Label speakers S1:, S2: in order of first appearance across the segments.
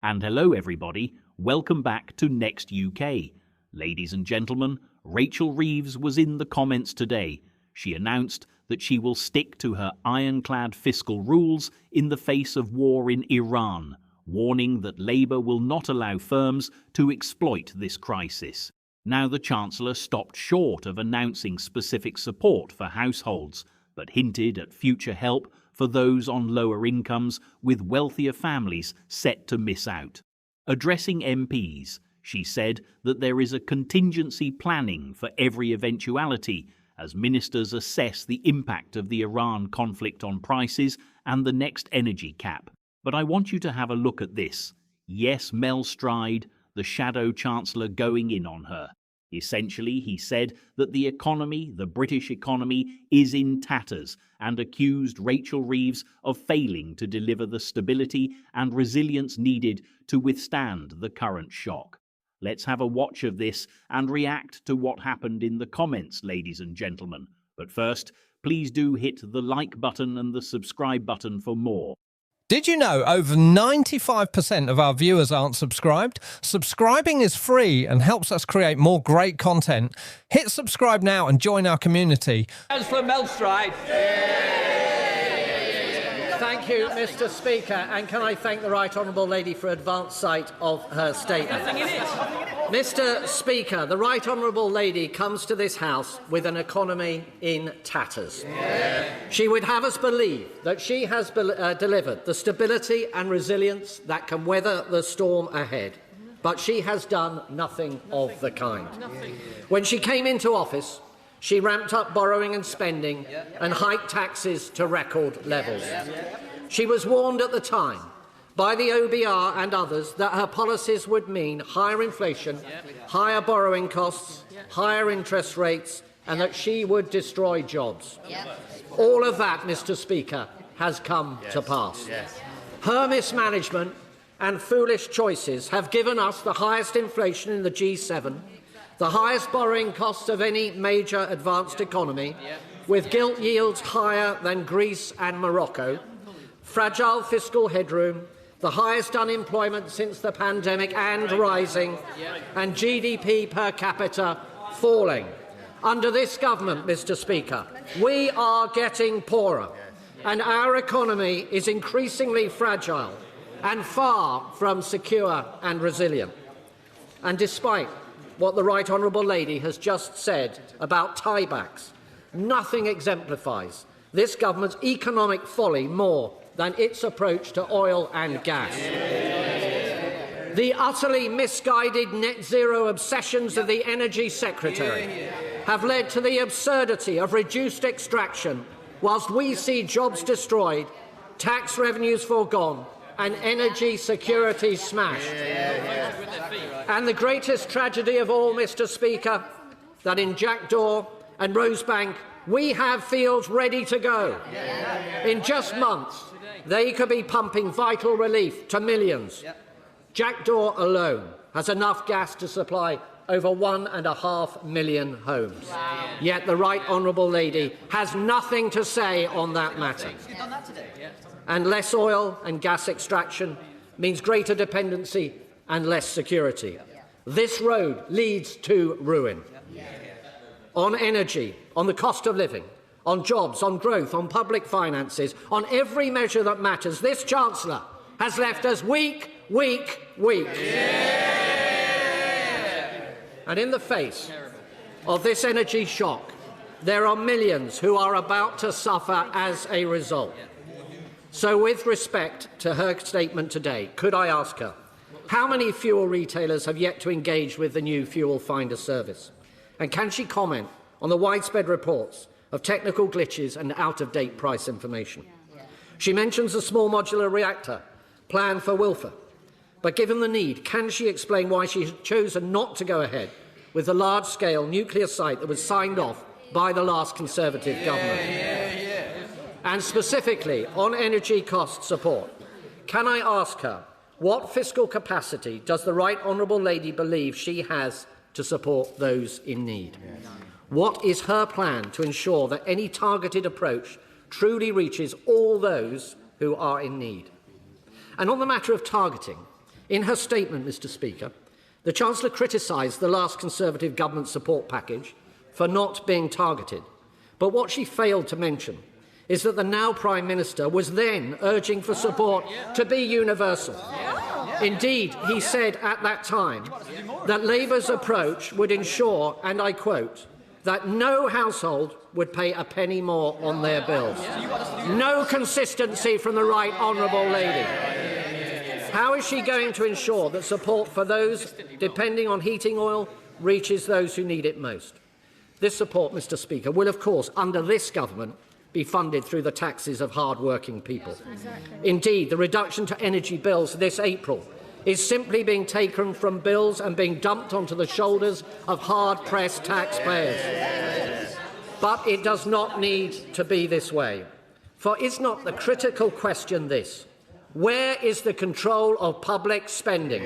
S1: And hello everybody, welcome back to Next UK. Ladies and gentlemen, Rachel Reeves was in the comments today. She announced that she will stick to her ironclad fiscal rules in the face of war in Iran, warning that Labour will not allow firms to exploit this crisis. Now the Chancellor stopped short of announcing specific support for households, but hinted at future help for those on lower incomes, with wealthier families set to miss out. Addressing MPs, she said that there is a contingency planning for every eventuality as ministers assess the impact of the Iran conflict on prices and the next energy cap. But I want you to have a look at this. Yes, Mel Stride, the shadow Chancellor, going in on her. Essentially, he said that the economy, the British economy, is in tatters and accused Rachel Reeves of failing to deliver the stability and resilience needed to withstand the current shock. Let's have a watch of this and react to what happened in the comments, ladies and gentlemen. But first, please do hit the like button and the subscribe button for more.
S2: Did you know over 95% of our viewers aren't subscribed? Subscribing is free and helps us create more great content. Hit subscribe now and join our community.
S3: Chancellor Mel Stride.
S4: Thank you, Mr. Speaker, and can I thank the Right Honourable Lady for advance sight of her statement. Mr. Speaker, the Right Honourable Lady comes to this House with an economy in tatters. She would have us believe that she has delivered the stability and resilience that can weather the storm ahead, but she has done nothing of the kind. When she came into office, she ramped up borrowing and spending and hiked taxes to record levels. She was warned at the time by the OBR and others that her policies would mean higher inflation, higher borrowing costs, higher interest rates, and that she would destroy jobs. All of that, Mr. Speaker, has come to pass. Her mismanagement and foolish choices have given us the highest inflation in the G7, the highest borrowing costs of any major advanced economy, with gilt yields higher than Greece and Morocco, fragile fiscal headroom, the highest unemployment since the pandemic and rising, and GDP per capita falling. Under this government, Mr. Speaker, we are getting poorer, and our economy is increasingly fragile and far from secure and resilient. And despite what the Right Honourable Lady has just said about tiebacks, nothing exemplifies this government's economic folly more than its approach to oil and gas. The utterly misguided net zero obsessions of the Energy Secretary have led to the absurdity of reduced extraction, whilst we see jobs destroyed, tax revenues foregone, and energy security smashed. And the greatest tragedy of all, Mr. Speaker, that in Jackdaw and Rosebank we have fields ready to go. In just months, they could be pumping vital relief to millions. Jackdaw alone has enough gas to supply over 1.5 million homes. Yet the Right Honourable Lady has nothing to say on that matter. And less oil and gas extraction means greater dependency and less security. This road leads to ruin. On energy, on the cost of living, on jobs, on growth, on public finances, on every measure that matters, this Chancellor has left us weak, weak, weak. And in the face of this energy shock, there are millions who are about to suffer as a result. So with respect to her statement today, could I ask her, how many fuel retailers have yet to engage with the new fuel finder service? And can she comment on the widespread reports of technical glitches and out-of-date price information? She mentions a small modular reactor planned for Wilfer. But given the need, can she explain why she has chosen not to go ahead with the large-scale nuclear site that was signed off by the last Conservative government? And specifically on energy cost support, can I ask her, what fiscal capacity does the Right Honourable Lady believe she has to support those in need? What is her plan to ensure that any targeted approach truly reaches all those who are in need? And on the matter of targeting, In her statement, Mr Speaker, the Chancellor criticised the last Conservative government support package for not being targeted. But what she failed to mention is that the now Prime Minister was then urging for support to be universal. Indeed, he said at that time that Labour's approach would ensure, and I quote, that no household would pay a penny more on their bills. No consistency from the Right Honourable Lady. How is she going to ensure that support for those depending on heating oil reaches those who need it most? This support, Mr Speaker, will of course, under this government, be funded through the taxes of hard-working people. Indeed, the reduction to energy bills this April is simply being taken from bills and being dumped onto the shoulders of hard-pressed taxpayers. But it does not need to be this way. For is not the critical question this? Where is the control of public spending?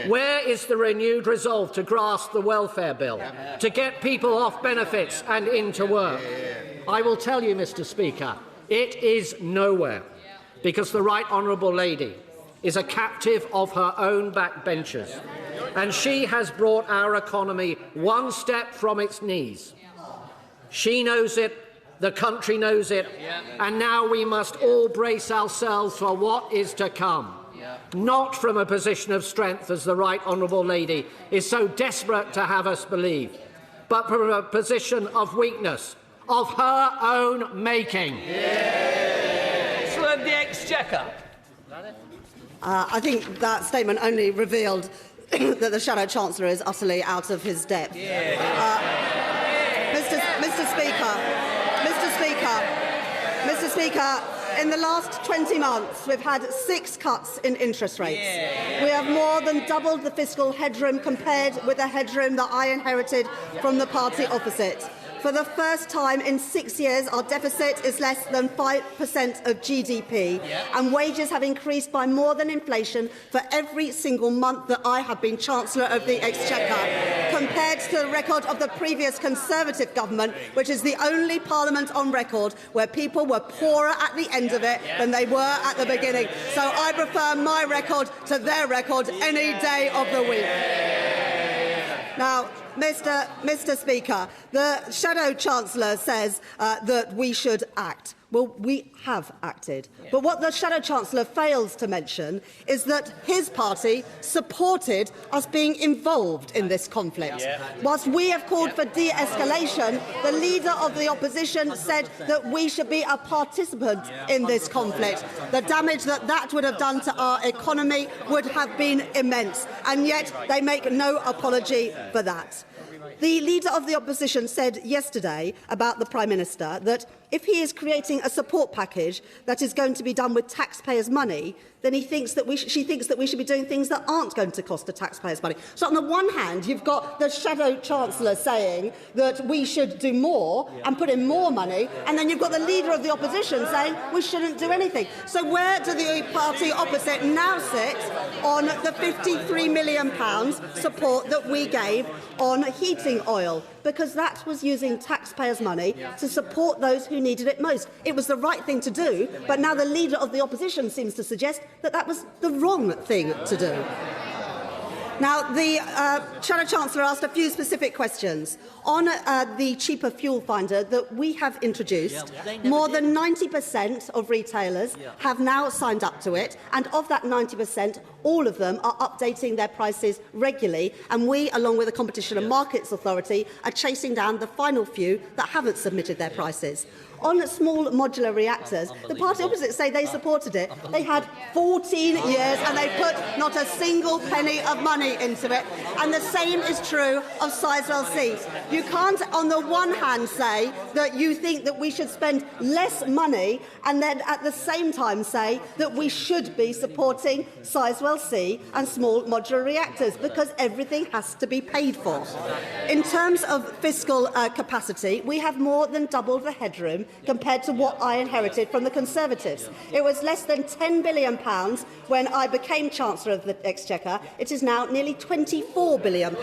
S4: Where is the renewed resolve to grasp the welfare bill, to get people off benefits and into work? I will tell you, Mr Speaker, it is nowhere, because the Right Honourable Lady is a captive of her own backbenchers, and she has brought our economy one step from its knees. She knows it, the country knows it, and now we must all brace ourselves for what is to come. Not from a position of strength, as the Right Honourable Lady is so desperate to have us believe, but from a position of weakness, of her own making.
S3: Chancellor of the Exchequer.
S5: I think that statement only revealed that the Shadow Chancellor is utterly out of his depth. Mr Speaker, in the last 20 months, we've had 6 cuts in interest rates. We have more than doubled the fiscal headroom compared with the headroom that I inherited from the party opposite. For the first time in 6 years, our deficit is less than 5% of GDP, and wages have increased by more than inflation for every single month that I have been Chancellor of the Exchequer, compared to the record of the previous Conservative government, which is the only parliament on record where people were poorer at the end of it than they were at the beginning. So I prefer my record to their record any day of the week. Now, Mr Speaker, the Shadow Chancellor says that we should act. Well, we have acted. But what the Shadow Chancellor fails to mention is that his party supported us being involved in this conflict. Whilst we have called for de-escalation, the Leader of the Opposition said that we should be a participant in this conflict. The damage that that would have done to our economy would have been immense, and yet they make no apology for that. The Leader of the Opposition said yesterday about the Prime Minister that if he is creating a support package that is going to be done with taxpayers' money, then she thinks that we should be doing things that aren't going to cost the taxpayers' money. So on the one hand, you've got the Shadow Chancellor saying that we should do more and put in more money, and then you've got the Leader of the Opposition saying we shouldn't do anything. So where do the party opposite now sit on the £53 million support that we gave on heating oil? Because that was using taxpayers' money to support those who needed it most. It was the right thing to do, but now the Leader of the Opposition seems to suggest that that was the wrong thing to do. Now, the Shadow Chancellor asked a few specific questions. On the cheaper fuel finder that we have introduced, more than 90% of retailers have now signed up to it, and of that 90%, all of them are updating their prices regularly, and we, along with the Competition and Markets Authority, are chasing down the final few that haven't submitted their prices. On small modular reactors, the party opposite say they supported it. They had 14 years and they put not a single penny of money into it. And the same is true of Sizewell C. You can't, on the one hand, say that you think that we should spend less money and then at the same time say that we should be supporting Sizewell C and small modular reactors, because everything has to be paid for. In terms of fiscal capacity, we have more than doubled the headroom compared to what I inherited from the Conservatives. It was less than £10 billion when I became Chancellor of the Exchequer. It is now nearly £24 billion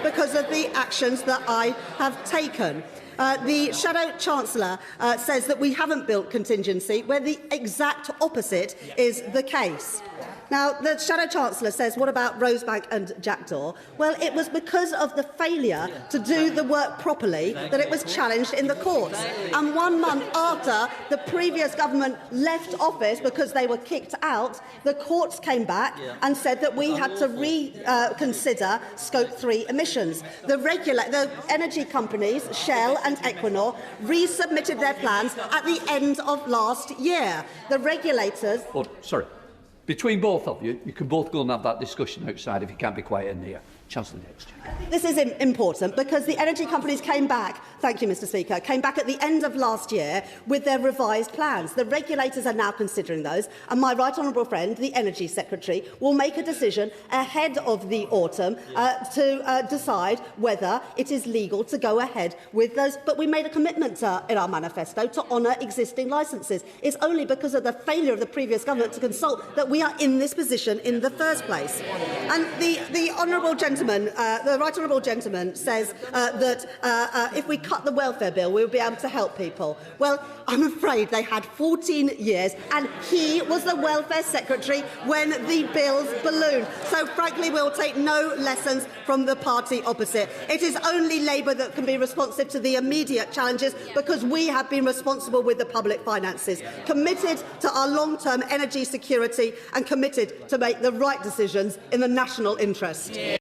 S5: because of the actions that I have taken. The Shadow Chancellor says that we haven't built contingency, where the exact opposite is the case. Now, the Shadow Chancellor says, what about Rosebank and Jackdaw? Well, it was because of the failure to do the work properly that it was challenged in the courts. And 1 month after the previous government left office because they were kicked out, the courts came back and said that we had to reconsider Scope 3 emissions. The energy companies, Shell and Equinor, resubmitted their plans at the end of last year. The regulators...
S3: Oh, sorry. Between both of you, you can both go and have that discussion outside if you can't be quiet in here. Chancellor, next.
S5: This is important because the energy companies came back, thank you, Mr Speaker, came back at the end of last year with their revised plans. The regulators are now considering those, and my right honourable friend, the Energy Secretary, will make a decision ahead of the autumn to decide whether it is legal to go ahead with those. But we made a commitment in our manifesto to honour existing licences. It's only because of the failure of the previous government to consult that we are in this position in the first place. And the honourable gentleman, the right honourable gentleman, says that if we cut the welfare bill, we'll be able to help people. Well, I'm afraid they had 14 years, and he was the welfare secretary when the bills ballooned. So, frankly, we'll take no lessons from the party opposite. It is only Labour that can be responsive to the immediate challenges because we have been responsible with the public finances, committed to our long-term energy security and committed to make the right decisions in the national interest.